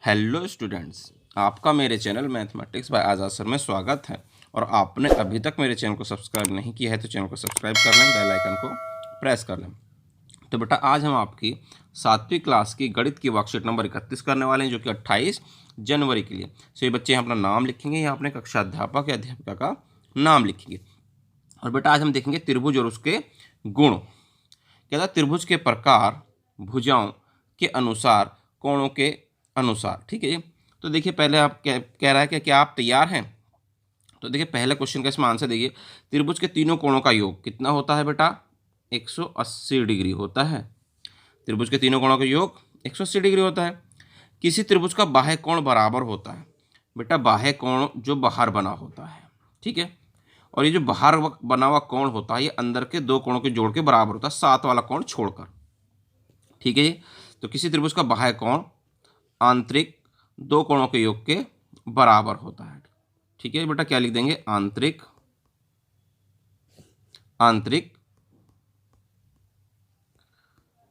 Hello students, आपका मेरे channel mathematics bye आज़ाद sir में स्वागत है। और आपने अभी तक मेरे चैनल को सब्सक्राइब नहीं किया है तो चैनल को सब्सक्राइब कर लें, बेल आइकन को प्रेस कर लें। तो बेटा आज हम आपकी 7वीं क्लास की गणित की वर्कशीट नंबर 31 करने वाले हैं, जो कि 28 जनवरी के लिए। सो ये बच्चे यहाँ अपना नाम लिखेंगे, यहाँ अपने कक्षा अध्यापक या अध्यापिका का नाम लिखेंगे। और बेटा आज हम देखेंगे त्रिभुज और उसके गुण। कहता है त्रिभुज के प्रकार भुजाओं के अनुसार, कोणों के अनुसार। ठीक है जी। तो देखिए पहले आप कह रहा है कि क्या आप तैयार हैं। तो देखिए पहले क्वेश्चन का इसमें आंसर देखिए, त्रिभुज के तीनों कोणों का योग कितना होता है बेटा? 180 डिग्री होता है। त्रिभुज के तीनों कोणों का योग 180 डिग्री होता है। किसी त्रिभुज का बाह्य कोण बराबर होता है। बेटा बाह्य कोण जो बाहर बना होता है, ठीक है। और ये जो बाहर बना हुआ कोण होता है ये अंदर के दो कोणों के जोड़ के बराबर होता है, सात वाला कोण छोड़कर। ठीक है जी। तो किसी त्रिभुज का बाह्य कोण आंतरिक दो कोणों के योग के बराबर होता है। ठीक है बेटा, क्या लिख देंगे? आंतरिक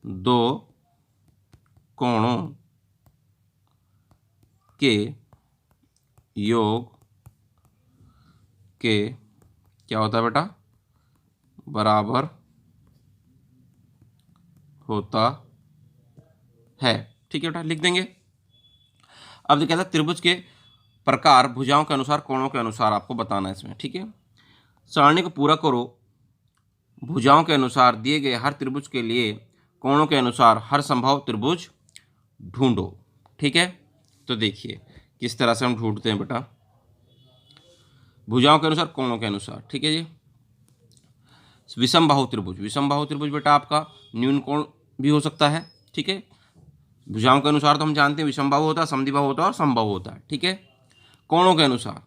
दो कोणों के योग के क्या होता है बेटा? बराबर होता है। ठीक है बेटा, लिख देंगे। अब जो कहता है त्रिभुज के प्रकार भुजाओं के अनुसार, कोणों के अनुसार आपको बताना है इसमें। ठीक है, सारणी को पूरा करो। भुजाओं के अनुसार दिए गए हर त्रिभुज के लिए कोणों के अनुसार हर संभव त्रिभुज ढूंढो। ठीक है, तो देखिए किस तरह से हम ढूंढते हैं बेटा, भुजाओं के अनुसार, कोणों के अनुसार। ठीक है जी। विषम बाहु त्रिभुज, विषम बाहु त्रिभुज बेटा आपका न्यून कोण भी हो सकता है। ठीक है, भुजाओं के अनुसार तो हम जानते हैं विषम बाहु होता है, समद्विबाहु होता है और समबाहु होता है। ठीक है, कोणों के अनुसार,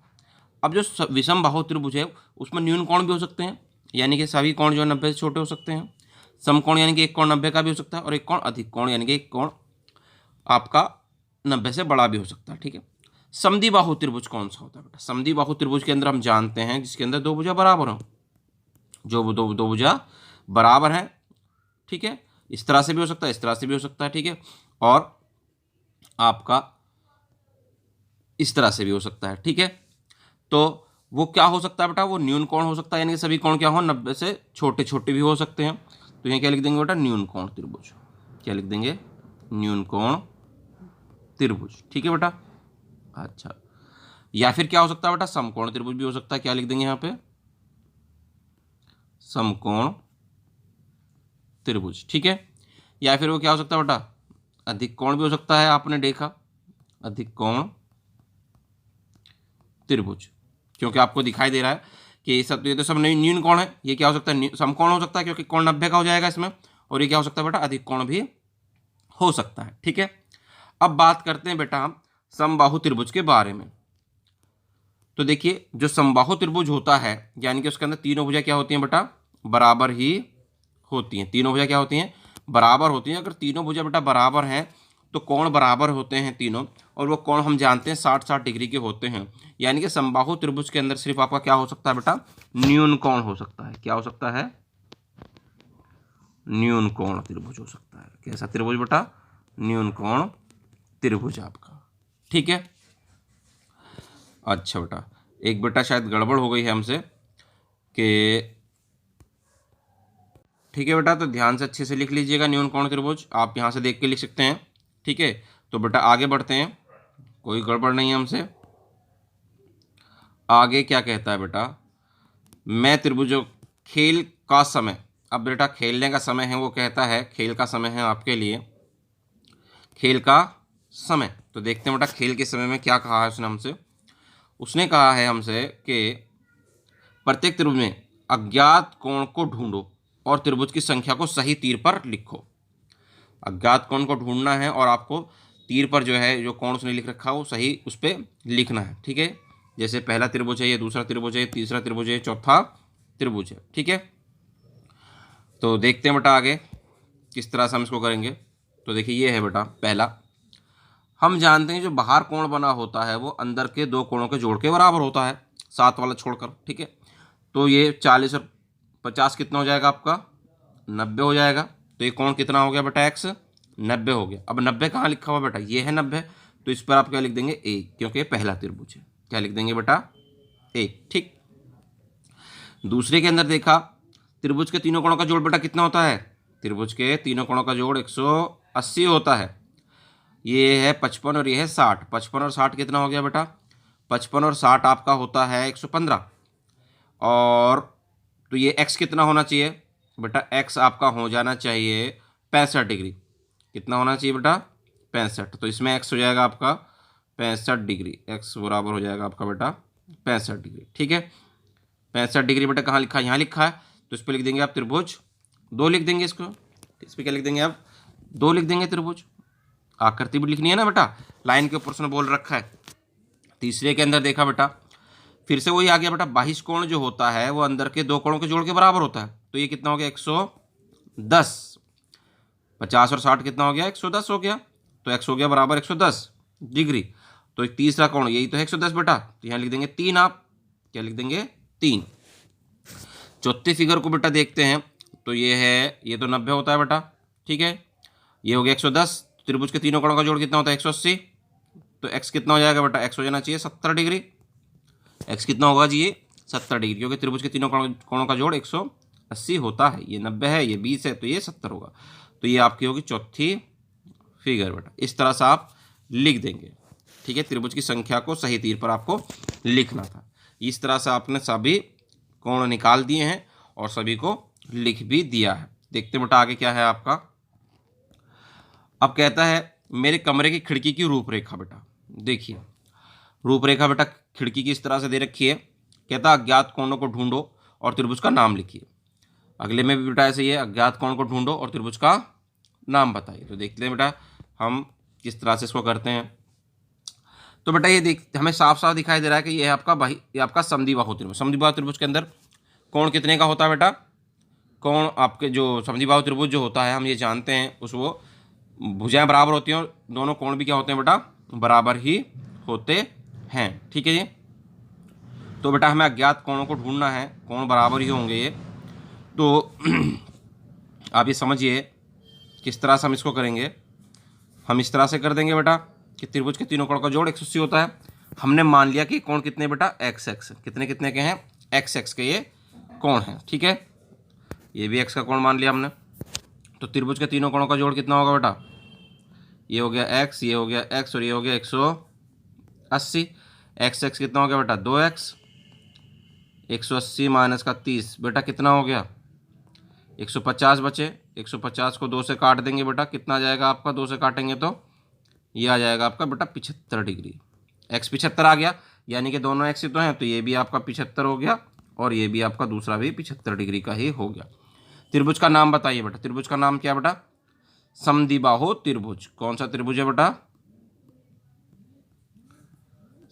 अब जो विषम बाहु त्रिभुज है उसमें न्यून कोण भी हो सकते हैं, यानी कि सभी कोण जो है 90 से छोटे हो सकते हैं। समकोण यानी कि एक कोण 90 का भी हो सकता है, और एक कोण अधिक कोण यानी कि एक कोण आपका 90 से बड़ा भी हो सकता है। ठीक है, समद्विबाहु त्रिभुज कौन सा होता है बेटा? समद्विबाहु त्रिभुज के अंदर हम जानते हैं जिसके अंदर दो भुजा बराबर हो, जो दो भुजा बराबर है। ठीक है, इस तरह से भी हो सकता है, इस तरह से भी हो सकता है। ठीक है, और आपका इस तरह से भी हो सकता है। ठीक है, तो वो क्या हो सकता है बेटा? वो न्यून कोण हो सकता है, यानी कि सभी कोण क्या हो 90 से छोटे छोटे भी हो सकते हैं। तो यहाँ क्या लिख देंगे बेटा? न्यून कोण त्रिभुज। क्या लिख देंगे? न्यून कोण त्रिभुज। ठीक है बेटा। अच्छा, या फिर क्या हो सकता है बेटा? समकोण त्रिभुज भी हो सकता है। क्या लिख देंगे यहाँ पे? समकोण त्रिभुज। ठीक है, या फिर वो क्या हो सकता है बेटा? अधिक कोण भी हो सकता है। आपने देखा अधिक कोण त्रिभुज, क्योंकि आपको दिखाई दे रहा है कि ये तो सब न्यून कोण है। ये क्या हो सकता है? समकोण हो सकता है, क्योंकि कोण 90 का हो जाएगा इसमें। और ये क्या हो सकता है बेटा? अधिक कोण भी हो सकता है। ठीक है, अब बात करते हैं बेटा हम समबाहु त्रिभुज के बारे में। तो देखिए जो समबाहु त्रिभुज होता है, यानी कि उसके अंदर तीनों भुजा क्या होती हैं बेटा? बराबर ही होती हैं। तीनों भुजा क्या होती हैं? बराबर होती हैं। अगर तीनों भुजा बेटा बराबर हैं तो कोण बराबर होते हैं तीनों, और वो कोण हम जानते हैं 60-60 डिग्री के होते हैं। यानी कि समबाहु त्रिभुज के अंदर सिर्फ आपका क्या हो सकता है बेटा? न्यून कोण हो सकता है। क्या हो सकता है? न्यून कोण त्रिभुज हो सकता है। कैसा त्रिभुज बेटा? न्यून कोण त्रिभुज आपका। ठीक है, अच्छा बेटा, एक बेटा शायद गड़बड़ हो गई है हमसे कि, ठीक है बेटा, तो ध्यान से अच्छे से लिख लीजिएगा न्यून कोण त्रिभुज। आप यहाँ से देख के लिख सकते हैं। ठीक है, तो बेटा आगे बढ़ते हैं, कोई गड़बड़ नहीं है हमसे। आगे क्या कहता है बेटा? मैं त्रिभुजों खेल का समय, अब बेटा खेलने का समय है, वो कहता है खेल का समय है आपके लिए, खेल का समय। तो देखते हैं बेटा खेल के समय में क्या कहा है उसने हमसे। उसने कहा है हमसे कि प्रत्येक त्रिभुज में अज्ञात कोण को ढूंढो और त्रिभुज की संख्या को सही तीर पर लिखो। अज्ञात कोण को ढूंढना है और आपको तीर पर जो है जो कोण उसने लिख रखा है वो सही उस पर लिखना है। ठीक है, जैसे पहला त्रिभुज है, ये दूसरा त्रिभुज है, ये तीसरा त्रिभुज है, चौथा त्रिभुज है। ठीक है, तो देखते हैं बेटा आगे किस तरह से हम इसको करेंगे। तो देखिए ये है बेटा पहला, हम जानते हैं जो बाहर कोण बना होता है वो अंदर के दो कोणों के जोड़ के बराबर होता है, सात वाला छोड़कर। ठीक है, तो ये 40 और 50 कितना हो जाएगा आपका? 90 हो जाएगा। तो ये कोण कितना हो गया बेटा? x 90 हो गया। अब 90 कहाँ लिखा हुआ बेटा? ये है 90, तो इस पर आप क्या लिख देंगे, ए, क्योंकि पहला त्रिभुज है। क्या लिख देंगे बेटा, ए। ठीक। दूसरे के अंदर देखा, त्रिभुज के तीनों कोणों का जोड़ बेटा कितना होता है, त्रिभुज के तीनों कोणों का जोड़ 180 होता है। ये है 55 और ये है 60। 55 और 60 कितना हो गया बेटा, 55 और 60 आपका होता है 115। और तो ये x कितना होना चाहिए बेटा, x आपका हो जाना चाहिए 65 डिग्री। कितना होना चाहिए बेटा, 65। तो इसमें x हो जाएगा आपका 65 डिग्री, x बराबर हो जाएगा आपका बेटा 65 डिग्री। ठीक है, 65 डिग्री बेटा कहाँ लिखा है, यहाँ लिखा है। तो इस पर लिख देंगे आप त्रिभुज 2 लिख देंगे इसको। इस पर क्या लिख देंगे आप, 2 लिख देंगे त्रिभुज। आकृति भी लिखनी है ना बेटा, लाइन के ऊपर उसने बोल रखा है। तीसरे के अंदर देखा बेटा, फिर से वही आ गया बेटा, बाहिश कोण जो होता है वो अंदर के दो कोणों के जोड़ के बराबर होता है। तो ये कितना हो गया, 110। 50 और 60 कितना हो गया, 110 हो गया। तो x हो गया बराबर 110 डिग्री। तो एक तीसरा कोण यही तो है 110 बेटा, तो यहाँ लिख देंगे 3। आप क्या लिख देंगे, 3। चौथी फिगर को बेटा देखते हैं, तो ये है, ये तो 90 होता है बेटा। ठीक है, ये हो गया 110। त्रिभुज के तीनों कोणों का जोड़ कितना होता है, 180। तो x कितना हो जाएगा बेटा, x हो जाना चाहिए 70 डिग्री। x कितना होगा जी, ये 70 डिग्री, क्योंकि त्रिभुज के तीनों कोणों का जोड़ 180 होता है। ये 90 है, ये 20 है, तो ये 70 होगा। तो ये आपकी होगी चौथी फिगर बेटा। इस तरह से आप लिख देंगे। ठीक है, त्रिभुज की संख्या को सही तीर पर आपको लिखना था। इस तरह से आपने सभी कोण निकाल दिए हैं और सभी को लिख भी दिया है। देखते बेटा आगे क्या है आपका। अब कहता है मेरे कमरे की खिड़की की रूपरेखा बेटा। देखिए रूपरेखा बेटा खिड़की की इस तरह से दे रखी है। कहता अज्ञात कोणों को ढूंढो और त्रिभुज का नाम लिखिए। अगले में भी बेटा ऐसे ही है, अज्ञात कोण को ढूंढो और त्रिभुज का नाम बताइए। तो देखते हैं बेटा हम किस तरह से इसको करते हैं। तो बेटा ये देख हमें साफ साफ दिखाई दे रहा है कि ये आपका ये आपका समद्विबाहु त्रिभुज। समद्विबाहु त्रिभुज के अंदर कोण कितने का होता है बेटा, कोण आपके जो समद्विबाहु त्रिभुज जो होता है हम ये जानते हैं, उस वो भुजाएं बराबर होती हैं और दोनों कोण भी क्या होते हैं बेटा, बराबर ही होते हैं। ठीक है जी। तो बेटा हमें अज्ञात कोणों को ढूंढना है, कोण बराबर ही होंगे ये। तो आप ये समझिए किस तरह से हम इसको करेंगे। हम इस तरह से कर देंगे बेटा कि त्रिभुज के तीनों कोण का जोड़ 180 होता है। हमने मान लिया कि कोण कितने बेटा, एक्स एक्स, कितने कितने के हैं, एक्स एक्स के ये कोण हैं। ठीक है, ये भी एक्स का कोण मान लिया हमने। तो त्रिभुज के तीनों कोणों का जोड़ कितना होगा बेटा, ये हो गया एक्स, ये हो गया एक्स और ये हो गया 180। एक्स एक्स कितना हो गया बेटा, 2x। 180 माइनस का 30 बेटा कितना हो गया, 150 बचे। 150 को 2 से काट देंगे बेटा, कितना आ जाएगा आपका, 2 से काटेंगे तो ये आ जाएगा आपका बेटा 75 डिग्री। x 75 आ गया, यानी कि दोनों x ही तो हैं, तो ये भी आपका 75 हो गया और ये भी आपका दूसरा भी 75 डिग्री का ही हो गया। त्रिभुज का नाम बताइए बेटा, त्रिभुज का नाम क्या बेटा, समद्विबाहु त्रिभुज। कौन सा त्रिभुज है बेटा,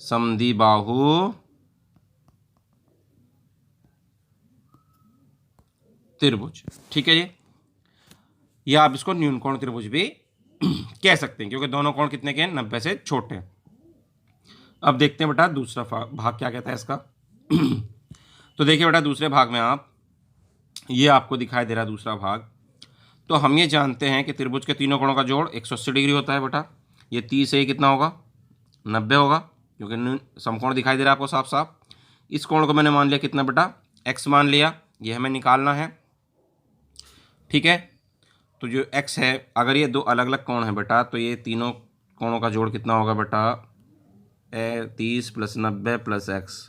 समद्विबाहु त्रिभुज। ठीक है जी, या आप इसको न्यून कोण त्रिभुज भी कह सकते हैं, क्योंकि दोनों कोण कितने के हैं, 90 से छोटे हैं। अब देखते हैं बेटा दूसरा भाग क्या कहता है इसका। तो देखिए बेटा दूसरे भाग में आप ये आपको दिखाई दे रहा है दूसरा भाग। तो हम ये जानते हैं कि त्रिभुज के तीनों कोणों का जोड़ 180 डिग्री होता है बेटा। ये 30 है, ये कितना होगा, 90 होगा, क्योंकि समकोण दिखाई दे रहा है आपको साफ साफ। इस कोण को मैंने मान लिया कितना बेटा, x मान लिया, ये हमें निकालना है। ठीक है, तो जो x है, अगर ये दो अलग अलग कोण हैं बेटा, तो ये तीनों कोणों का जोड़ कितना होगा बेटा, 30 + 90 + x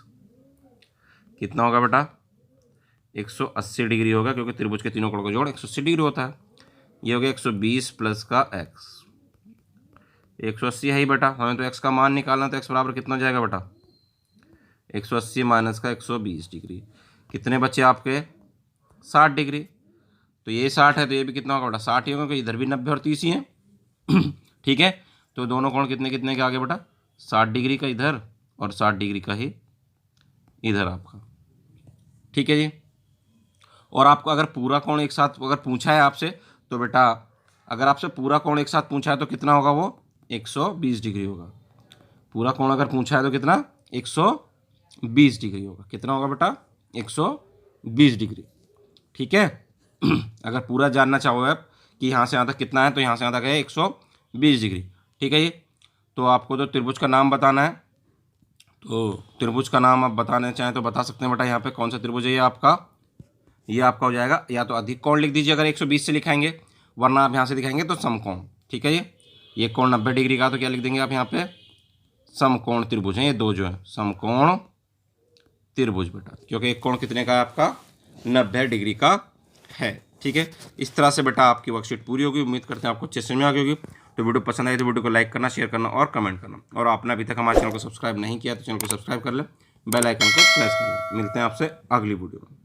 कितना होगा बेटा, 180 डिग्री होगा, क्योंकि त्रिभुज के तीनों कोणों का जोड़ 180 डिग्री होता है। ये हो गया 120 प्लस का x, 180 है ही बेटा, हमें तो x का मान निकालना, तो x बराबर कितना हो जाएगा बेटा, 180 माइनस का 120 डिग्री। कितने बचे आपके, 60 डिग्री। तो ये 60 है तो ये भी कितना होगा बेटा, 60 ही होगा, क्योंकि इधर भी 90 और 30 ही हैं। ठीक है, तो दोनों कोण कितने कितने के आगे बेटा, 60 डिग्री का इधर और 60 डिग्री का ही इधर आपका। ठीक है जी। और आपको अगर पूरा कोण एक साथ अगर पूछा है आपसे, तो बेटा अगर आपसे पूरा कोण एक साथ पूछा है तो कितना होगा, वो 120 डिग्री होगा। पूरा कोण अगर पूछा है तो कितना, 120 डिग्री होगा। कितना होगा बेटा, 120 डिग्री। ठीक है, अगर पूरा जानना चाहो आप कि यहाँ से यहाँ तक कितना है, तो यहाँ से यहाँ तक है 120 डिग्री। ठीक है जी। तो आपको तो त्रिभुज का नाम बताना है। तो त्रिभुज का नाम आप बताना चाहें तो बता सकते हैं बेटा। यहाँ पे कौन सा त्रिभुज है ये आपका हो जाएगा, या तो अधिक कोण लिख दीजिए अगर 120 से लिखाएंगे, वरना आप यहाँ से दिखाएंगे तो समकोण। ठीक है, ये कोण 90 डिग्री का, तो क्या लिख देंगे आप यहाँ पे समकोण त्रिभुज है। ये दो जो है समकोण त्रिभुज बेटा, क्योंकि एक कोण कितने का है आपका 90 डिग्री का है। ठीक है, इस तरह से बेटा आपकी वर्कशीट पूरी होगी। उम्मीद करते हैं आपको अच्छे समझ में आ गई होगी। तो वीडियो पसंद आई तो वीडियो को लाइक करना, शेयर करना और कमेंट करना। और आपने अभी तक हमारे चैनल को सब्सक्राइब नहीं किया तो चैनल को सब्सक्राइब कर ले, बेल आइकन को प्रेस कर ले। मिलते हैं आपसे अगली वीडियो में।